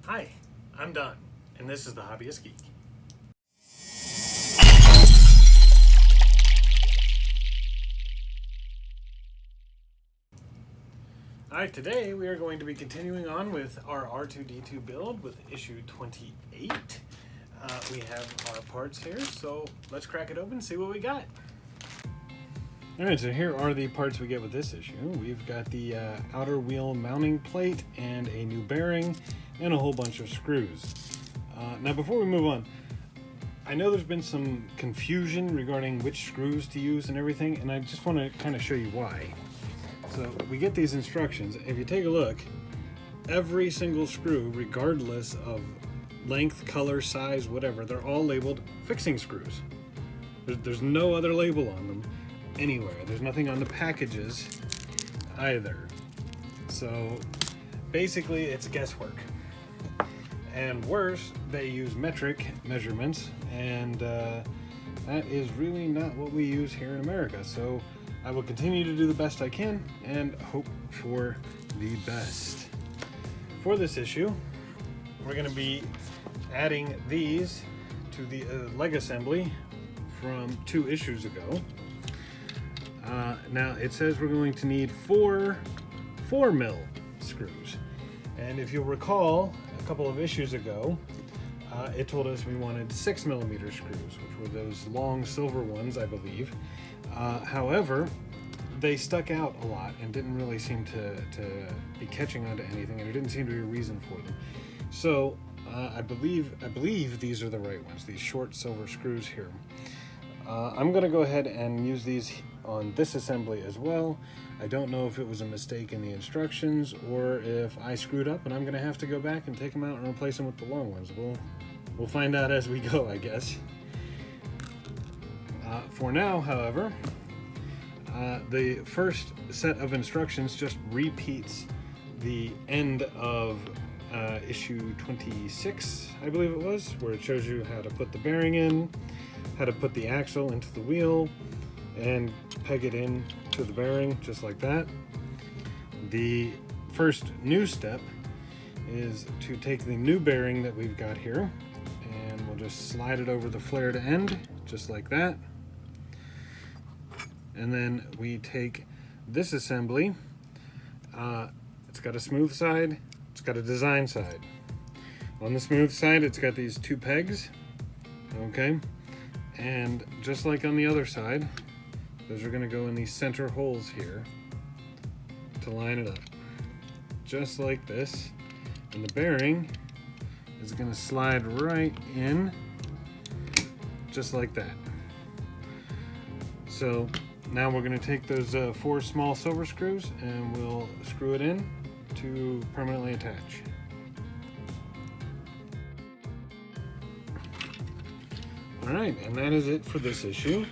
Hi, I'm Don, and this is the Hobbyist Geek. Alright, today we are going to be continuing on with our R2-D2 build with issue 28. We have our parts here, so let's crack it open and see what we got. Alright, so here are the parts we get with this issue. We've got the outer wheel mounting plate and a new bearing and a whole bunch of screws. Now before we move on, I know there's been some confusion regarding which screws to use and everything, and I just want to kind of show you why. So we get these instructions. If you take a look, every single screw, regardless of length, color, size, whatever, they're all labeled fixing screws. There's no other label on them anywhere. There's nothing on the packages either. So basically it's guesswork. And worse, they use metric measurements, and that is really not what we use here in America. So I will continue to do the best I can and hope for the best. For this issue, we're going to be adding these to the leg assembly from 2 issues ago. Now it says we're going to need 4 4mm screws, and if you'll recall, a couple of issues ago, it told us we wanted 6mm screws, which were those long silver ones, I believe. However, they stuck out a lot and didn't really seem to be catching on to anything, and there didn't seem to be a reason for them. So I believe these are the right ones, these short silver screws here. I'm going to go ahead and use these on this assembly as well. I don't know if it was a mistake in the instructions or if I screwed up and I'm going to have to go back and take them out and replace them with the long ones. We'll find out as we go, I guess. For now, however, the first set of instructions just repeats the end of issue 26, I believe it was, where it shows you how to put the bearing in, how to put the axle into the wheel, and peg it in to the bearing, just like that. The first new step is to take the new bearing that we've got here, and we'll just slide it over the flared end, just like that. And then we take this assembly. It's got a smooth side, it's got a design side. On the smooth side, it's got these 2 pegs, okay? And just like on the other side, those are going to go in these center holes here to line it up, just like this. And the bearing is going to slide right in, just like that. So now we're going to take those 4 small silver screws and we'll screw it in to permanently attach. Alright, and that is it for this issue.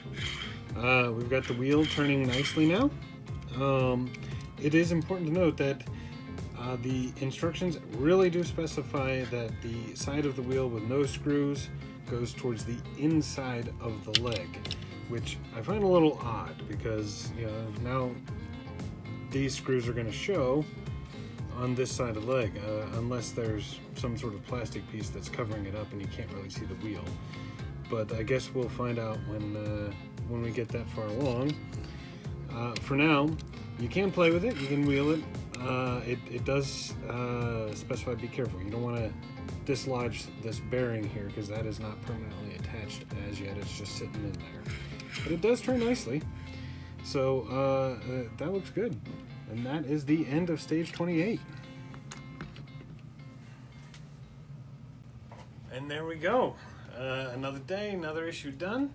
We've got the wheel turning nicely now. It is important to note that the instructions really do specify that the side of the wheel with no screws goes towards the inside of the leg, which I find a little odd because, you know, now these screws are going to show on this side of the leg, unless there's some sort of plastic piece that's covering it up and you can't really see the wheel. But I guess we'll find out when we get that far along. For now, you can play with it, you can wheel it. It does specify be careful. You don't want to dislodge this bearing here because that is not permanently attached as yet. It's just sitting in there. But it does turn nicely. So that looks good. And that is the end of stage 28. And there we go. Another day, another issue done.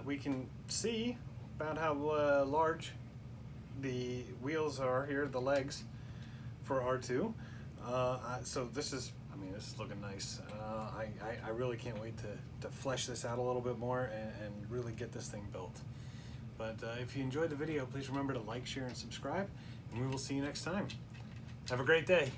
We can see about how large the wheels are here, the legs for R2. So this is looking nice. I really can't wait to flesh this out a little bit more and really get this thing built. But if you enjoyed the video, please remember to like, share, and subscribe, and we will see you next time. Have a great day.